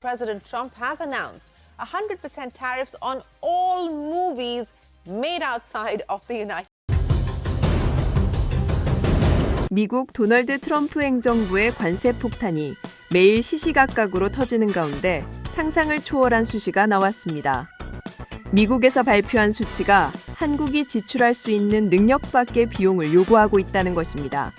President Trump has announced 100% tariffs on all movies made outside of the United States. 미국 도널드 트럼프 행정부의 관세 폭탄이 매일 시시각각으로 터지는 가운데 상상을 초월한 수시가 나왔습니다. 미국에서 발표한 수치가 한국이 지출할 수 있는 능력 밖의 비용을 요구하고 있다는 것입니다.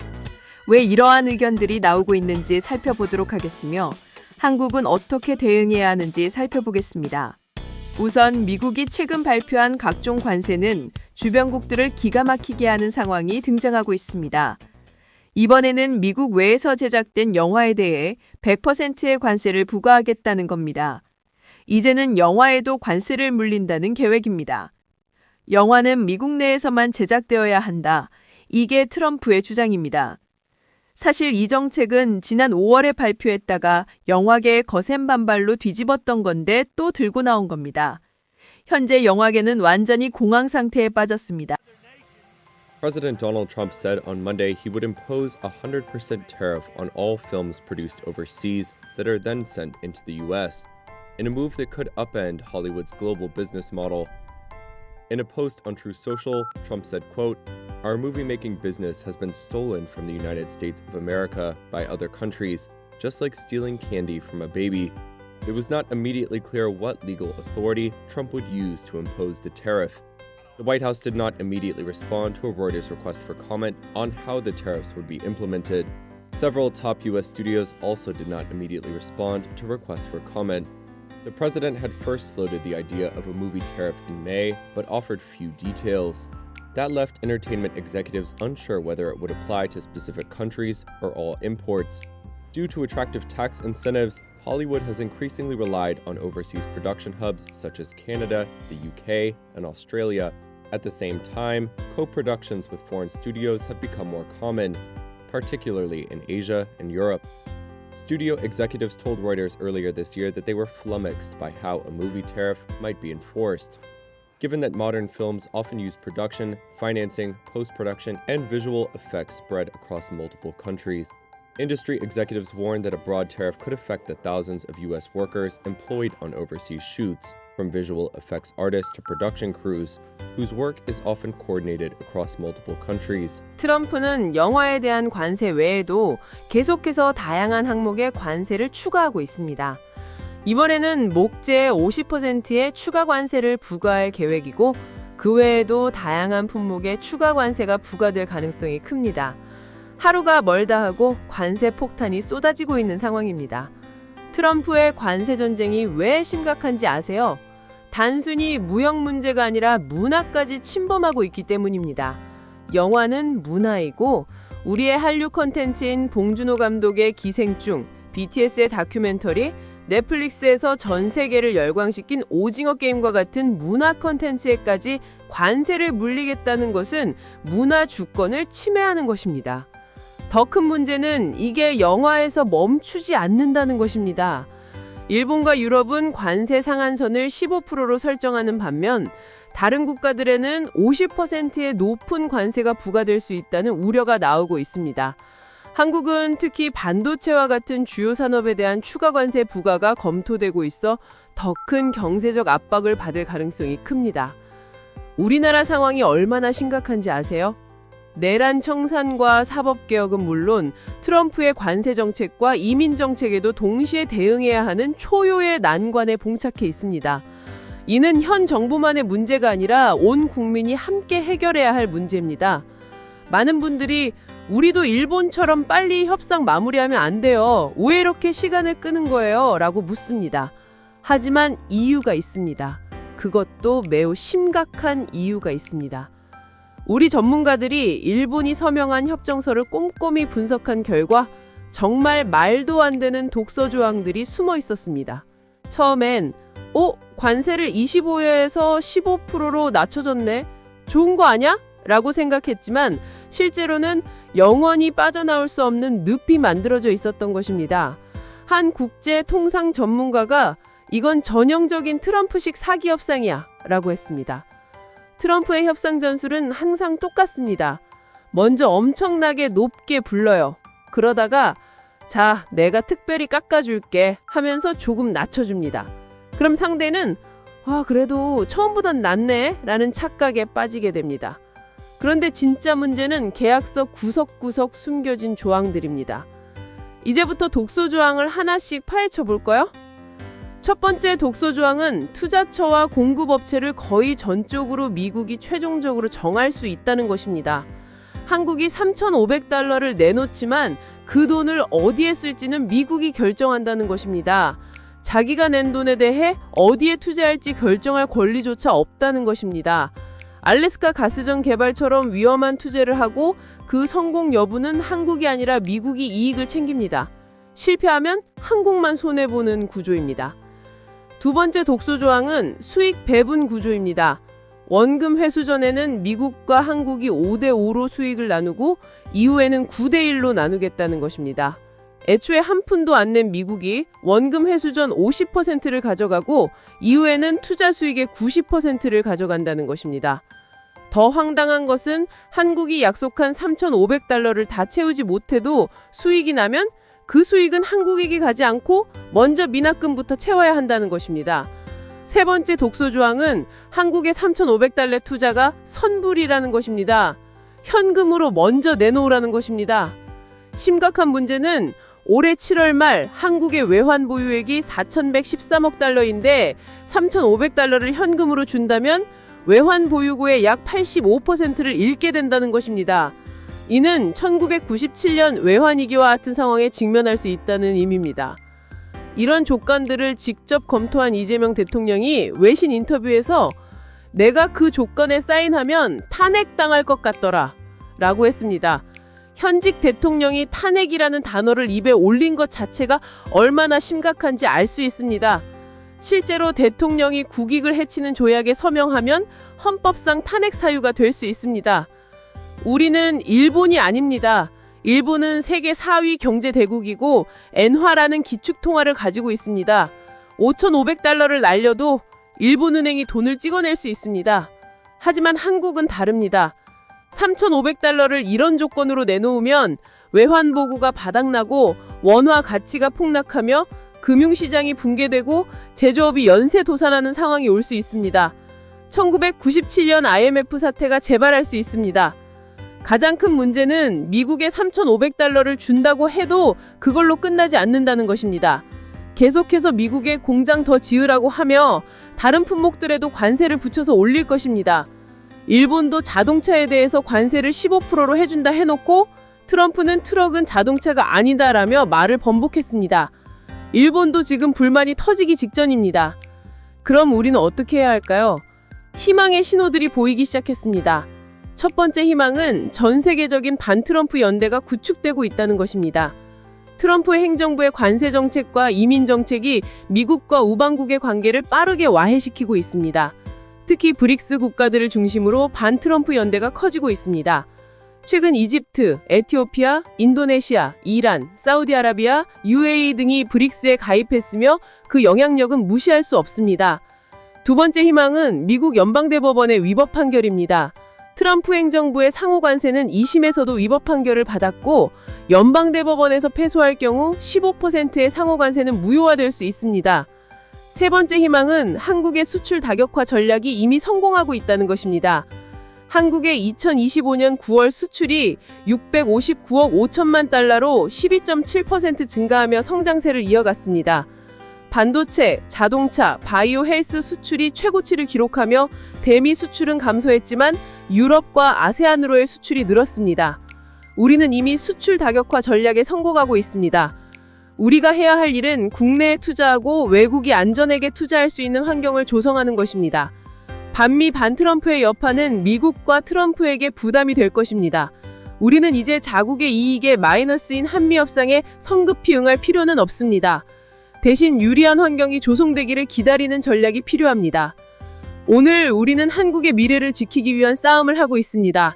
왜 이러한 의견들이 나오고 있는지 살펴보도록 하겠으며 한국은 어떻게 대응해야 하는지 살펴보겠습니다. 우선 미국이 최근 발표한 각종 관세는 주변국들을 기가 막히게 하는 상황이 등장하고 있습니다. 이번에는 미국 외에서 제작된 영화에 대해 100%의 관세를 부과하겠다는 겁니다. 이제는 영화에도 관세를 물린다는 계획입니다. 영화는 미국 내에서만 제작되어야 한다. 이게 트럼프의 주장입니다. 사실 이 정책은 지난 5월에 발표했다가 영화계의 거센 반발로 뒤집었던 건데 또 들고 나온 겁니다. 현재 영화계는 완전히 공황 상태에 빠졌습니다. President Donald Trump said on Monday he would impose a 100% tariff on all films produced overseas that are then sent into the U.S., in a move that could upend Hollywood's global business model. In a post on Truth Social, Trump said, quote, "Our movie-making business has been stolen from the United States of America by other countries, just like stealing candy from a baby." It was not immediately clear what legal authority Trump would use to impose the tariff. The White House did not immediately respond to a Reuters request for comment on how the tariffs would be implemented. Several top U.S. studios also did not immediately respond to requests for comment. The president had first floated the idea of a movie tariff in May, but offered few details. That left entertainment executives unsure whether it would apply to specific countries or all imports. Due to attractive tax incentives, Hollywood has increasingly relied on overseas production hubs such as Canada, the UK, and Australia. At the same time, co-productions with foreign studios have become more common, particularly in Asia and Europe. Studio executives told Reuters earlier this year that they were flummoxed by how a movie tariff might be enforced. Given that modern films often use production, financing, post-production, and visual effects spread across multiple countries, industry executives warned that a broad tariff could affect the thousands of U.S. workers employed on overseas shoots, from visual effects artists to production crews, whose work is often coordinated across multiple countries. 트럼프는 영화에 대한 관세 외에도 계속해서 다양한 항목의 관세를 추가하고 있습니다. 이번에는 목재 50%의 추가 관세를 부과할 계획이고 그 외에도 다양한 품목의 추가 관세가 부과될 가능성이 큽니다. 하루가 멀다 하고 관세 폭탄이 쏟아지고 있는 상황입니다. 트럼프의 관세 전쟁이 왜 심각한지 아세요? 단순히 무역 문제가 아니라 문화까지 침범하고 있기 때문입니다. 영화는 문화이고 우리의 한류 콘텐츠인 봉준호 감독의 기생충, BTS의 다큐멘터리, 넷플릭스에서 전 세계를 열광시킨 오징어 게임과 같은 문화 콘텐츠에까지 관세를 물리겠다는 것은 문화 주권을 침해하는 것입니다. 더 큰 문제는 이게 영화에서 멈추지 않는다는 것입니다. 일본과 유럽은 관세 상한선을 15%로 설정하는 반면 다른 국가들에는 50%의 높은 관세가 부과될 수 있다는 우려가 나오고 있습니다. 한국은 특히 반도체와 같은 주요 산업에 대한 추가 관세 부과가 검토되고 있어 더 큰 경제적 압박을 받을 가능성이 큽니다. 우리나라 상황이 얼마나 심각한지 아세요? 내란 청산과 사법개혁은 물론 트럼프의 관세 정책과 이민 정책에도 동시에 대응해야 하는 초유의 난관에 봉착해 있습니다. 이는 현 정부만의 문제가 아니라 온 국민이 함께 해결해야 할 문제입니다. 많은 분들이 우리도 일본처럼 빨리 협상 마무리하면 안 돼요. 왜 이렇게 시간을 끄는 거예요? 라고 묻습니다. 하지만 이유가 있습니다. 그것도 매우 심각한 이유가 있습니다. 우리 전문가들이 일본이 서명한 협정서를 꼼꼼히 분석한 결과 정말 말도 안 되는 독서 조항들이 숨어 있었습니다. 처음엔 관세를 25에서 15%로 낮춰줬네. 좋은 거 아냐? 라고 생각했지만 실제로는 영원히 빠져나올 수 없는 늪이 만들어져 있었던 것입니다. 한 국제 통상 전문가가 이건 전형적인 트럼프식 사기 협상이야 라고 했습니다. 트럼프의 협상 전술은 항상 똑같습니다. 먼저 엄청나게 높게 불러요. 그러다가 자, 내가 특별히 깎아줄게 하면서 조금 낮춰줍니다. 그럼 상대는 그래도 처음보단 낫네 라는 착각에 빠지게 됩니다. 그런데 진짜 문제는 계약서 구석구석 숨겨진 조항들입니다. 이제부터 독소 조항을 하나씩 파헤쳐 볼까요? 첫 번째 독소 조항은 투자처와 공급업체를 거의 전적으로 미국이 최종적으로 정할 수 있다는 것입니다. 한국이 3,500달러를 내놓지만 그 돈을 어디에 쓸지는 미국이 결정한다는 것입니다. 자기가 낸 돈에 대해 어디에 투자할지 결정할 권리조차 없다는 것입니다. 알래스카 가스전 개발처럼 위험한 투자를 하고 그 성공 여부는 한국이 아니라 미국이 이익을 챙깁니다. 실패하면 한국만 손해보는 구조입니다. 두 번째 독소 조항은 수익 배분 구조입니다. 원금 회수 전에는 미국과 한국이 5대5로 수익을 나누고 이후에는 9대1로 나누겠다는 것입니다. 애초에 한 푼도 안 낸 미국이 원금 회수 전 50%를 가져가고 이후에는 투자 수익의 90%를 가져간다는 것입니다. 더 황당한 것은 한국이 약속한 3,500달러를 다 채우지 못해도 수익이 나면 그 수익은 한국에게 가지 않고 먼저 미납금부터 채워야 한다는 것입니다. 세 번째 독소 조항은 한국의 3,500달러 투자가 선불이라는 것입니다. 현금으로 먼저 내놓으라는 것입니다. 심각한 문제는 올해 7월 말 한국의 외환 보유액이 4,113억 달러인데 3,500달러를 현금으로 준다면 외환 보유고의 약 85%를 잃게 된다는 것입니다. 이는 1997년 외환위기와 같은 상황에 직면할 수 있다는 의미입니다. 이런 조건들을 직접 검토한 이재명 대통령이 외신 인터뷰에서 내가 그 조건에 사인하면 탄핵당할 것 같더라 라고 했습니다. 현직 대통령이 탄핵이라는 단어를 입에 올린 것 자체가 얼마나 심각한지 알 수 있습니다. 실제로 대통령이 국익을 해치는 조약에 서명하면 헌법상 탄핵 사유가 될 수 있습니다. 우리는 일본이 아닙니다. 일본은 세계 4위 경제 대국이고 엔화라는 기축통화를 가지고 있습니다. 5,500달러를 날려도 일본은행이 돈을 찍어낼 수 있습니다. 하지만 한국은 다릅니다. 3,500달러를 이런 조건으로 내놓으면 외환 보고가 바닥나고 원화 가치가 폭락하며 금융시장이 붕괴되고 제조업이 연쇄 도산하는 상황이 올 수 있습니다. 1997년 IMF 사태가 재발할 수 있습니다. 가장 큰 문제는 미국에 3,500달러를 준다고 해도 그걸로 끝나지 않는다는 것입니다. 계속해서 미국에 공장 더 지으라고 하며 다른 품목들에도 관세를 붙여서 올릴 것입니다. 일본도 자동차에 대해서 관세를 15%로 해준다 해놓고 트럼프는 트럭은 자동차가 아니다라며 말을 번복했습니다. 일본도 지금 불만이 터지기 직전입니다. 그럼 우리는 어떻게 해야 할까요? 희망의 신호들이 보이기 시작했습니다. 첫 번째 희망은 전 세계적인 반트럼프 연대가 구축되고 있다는 것입니다. 트럼프 행정부의 관세 정책과 이민 정책이 미국과 우방국의 관계를 빠르게 와해시키고 있습니다. 특히 브릭스 국가들을 중심으로 반트럼프 연대가 커지고 있습니다. 최근 이집트, 에티오피아, 인도네시아, 이란, 사우디아라비아, UAE 등이 브릭스에 가입했으며 그 영향력은 무시할 수 없습니다. 두 번째 희망은 미국 연방대법원의 위법 판결입니다. 트럼프 행정부의 상호관세는 2심에서도 위법 판결을 받았고 연방대법원에서 패소할 경우 15%의 상호관세는 무효화될 수 있습니다. 세 번째 희망은 한국의 수출 다격화 전략이 이미 성공하고 있다는 것입니다. 한국의 2025년 9월 수출이 659억 5천만 달러로 12.7% 증가하며 성장세를 이어갔습니다. 반도체, 자동차, 바이오 헬스 수출이 최고치를 기록하며 대미 수출은 감소했지만 유럽과 아세안으로의 수출이 늘었습니다. 우리는 이미 수출 다격화 전략에 성공하고 있습니다. 우리가 해야 할 일은 국내에 투자하고 외국이 안전하게 투자할 수 있는 환경을 조성하는 것입니다. 반미 반트럼프의 여파는 미국과 트럼프에게 부담이 될 것입니다. 우리는 이제 자국의 이익에 마이너스인 한미 협상에 성급히 응할 필요는 없습니다. 대신 유리한 환경이 조성되기를 기다리는 전략이 필요합니다. 오늘 우리는 한국의 미래를 지키기 위한 싸움을 하고 있습니다.